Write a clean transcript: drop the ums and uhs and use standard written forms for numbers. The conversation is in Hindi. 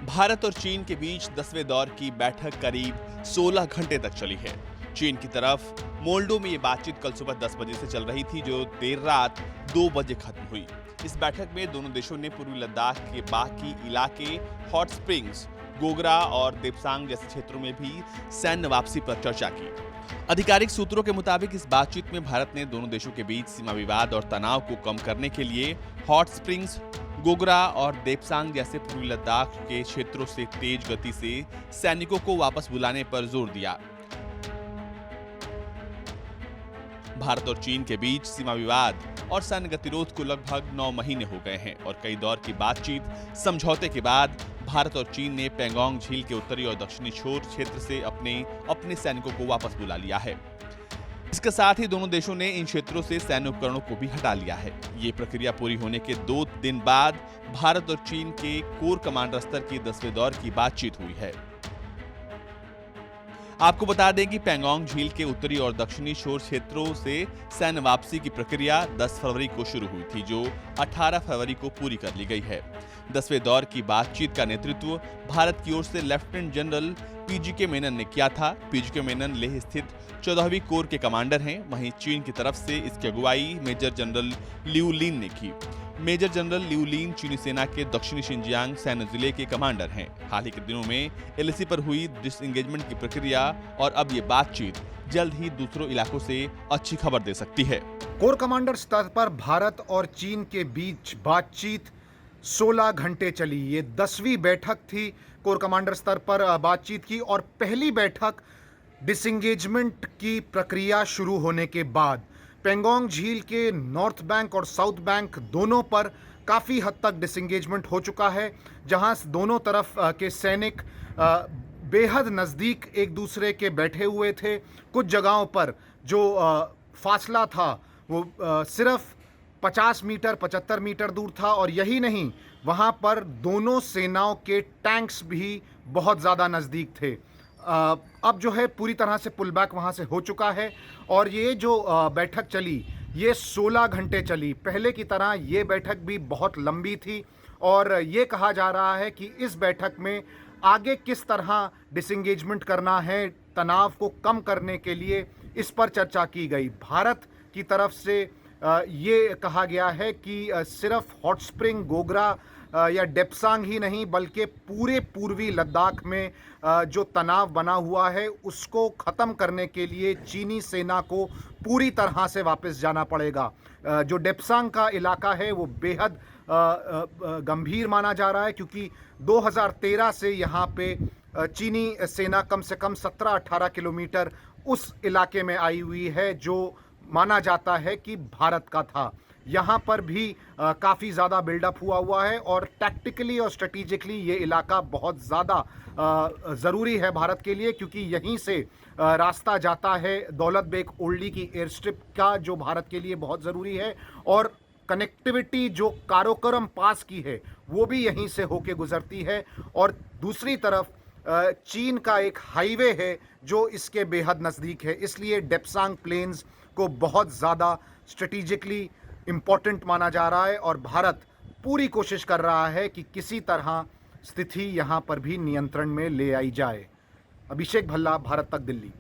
भारत और चीन के बीच 10वें दौर की बैठक करीब 16 घंटे तक चली है। चीन की तरफ मोल्डो में ये बातचीत कल सुबह 10 बजे से चल रही थी, जो देर रात 2 बजे खत्म हुई। इस बैठक में दोनों देशों ने पूर्वी लद्दाख के बाकी इलाके, हॉट स्प्रिंग्स, गोगरा और देपसांग जैसे क्षेत्रों में भी सैन्य वापसी पर चर्चा की। आधिकारिक सूत्रों के मुताबिक इस बातचीत में भारत ने दोनों देशों के बीच सीमा विवाद और तनाव को कम करने के लिए हॉट स्प्रिंग्स, गोगरा और देपसांग जैसे पूर्वी लद्दाख के क्षेत्रों से तेज गति से सैनिकों को वापस बुलाने पर जोर दिया। भारत और चीन के बीच सीमा विवाद और सैन्य गतिरोध को लगभग 9 महीने हो गए हैं और कई दौर की बातचीत समझौते के बाद भारत और चीन ने पेंगोंग झील के उत्तरी और दक्षिणी छोर क्षेत्र से अपने सैनिकों को वापस बुला लिया है। इसके साथ ही दोनों देशों ने इन क्षेत्रों से सैन्य उपकरणों को भी हटा लिया है। ये प्रक्रिया पूरी होने के 2 दिन बाद भारत और चीन के कोर कमांडर स्तर की 10वें दौर की बातचीत हुई है। आपको बता दें कि पेंगोंग झील के उत्तरी और दक्षिणी शोर क्षेत्रों से सैन्य वापसी की प्रक्रिया 10 फरवरी को शुरू हुई थी, जो 18 फरवरी को पूरी कर ली गई है। 10वें दौर की बातचीत का नेतृत्व भारत की ओर से लेफ्टिनेंट जनरल पीजीके मेनन ने किया था। पीजीके मेनन लेह स्थित 14वीं कोर के कमांडर हैं। वहीं चीन की तरफ से इसकी अगुवाई मेजर जनरल लिऊ लिन ने की। मेजर जनरल लिऊ लिन चीनी सेना के दक्षिणी शिनजियांग सैन्य जिले के कमांडर हैं। हाल ही के दिनों में एलएसी पर हुई डिसएंगेजमेंट की प्रक्रिया और अब ये बातचीत जल्द ही दूसरों इलाकों से अच्छी खबर दे सकती है। कोर कमांडर स्तर पर भारत और चीन के बीच बातचीत 16 घंटे चली। ये 10वीं बैठक थी कोर कमांडर स्तर पर बातचीत की और पहली बैठक डिसएंगेजमेंट की प्रक्रिया शुरू होने के बाद पेंगोंग झील के नॉर्थ बैंक और साउथ बैंक दोनों पर काफ़ी हद तक डिसएंगेजमेंट हो चुका है, जहां दोनों तरफ के सैनिक बेहद नज़दीक एक दूसरे के बैठे हुए थे। कुछ जगहों पर जो फासला था वो सिर्फ 50 मीटर 75 मीटर दूर था और यही नहीं, वहां पर दोनों सेनाओं के टैंक्स भी बहुत ज़्यादा नज़दीक थे। अब जो है पूरी तरह से पुल बैक वहाँ से हो चुका है और ये जो बैठक चली ये 16 घंटे चली। पहले की तरह ये बैठक भी बहुत लंबी थी और ये कहा जा रहा है कि इस बैठक में आगे किस तरह डिसएंगेजमेंट करना है, तनाव को कम करने के लिए इस पर चर्चा की गई। भारत की तरफ से ये कहा गया है कि सिर्फ हॉट स्प्रिंग, गोगरा या डेपसांग ही नहीं बल्कि पूरे पूर्वी लद्दाख में जो तनाव बना हुआ है उसको ख़त्म करने के लिए चीनी सेना को पूरी तरह से वापस जाना पड़ेगा। जो डेपसांग का इलाका है वो बेहद गंभीर माना जा रहा है, क्योंकि 2013 से यहाँ पे चीनी सेना कम से कम 17-18 किलोमीटर उस इलाके में आई हुई है, जो माना जाता है कि भारत का था। यहाँ पर भी काफ़ी ज़्यादा बिल्डअप हुआ है और टैक्टिकली और स्ट्रेटिजिकली ये इलाका बहुत ज़्यादा ज़रूरी है भारत के लिए, क्योंकि यहीं से रास्ता जाता है दौलत बेग ओल्डी की एयर स्ट्रिप का, जो भारत के लिए बहुत ज़रूरी है, और कनेक्टिविटी जो काराकोरम पास की है वो भी यहीं से होके गुजरती है। और दूसरी तरफ चीन का एक हाईवे है जो इसके बेहद नज़दीक है, इसलिए डेपसांग प्लेन्स को बहुत ज़्यादा स्ट्रेटिजिकली इम्पॉर्टेंट माना जा रहा है और भारत पूरी कोशिश कर रहा है कि किसी तरह स्थिति यहाँ पर भी नियंत्रण में ले आई जाए। अभिषेक भल्ला, भारत तक दिल्ली।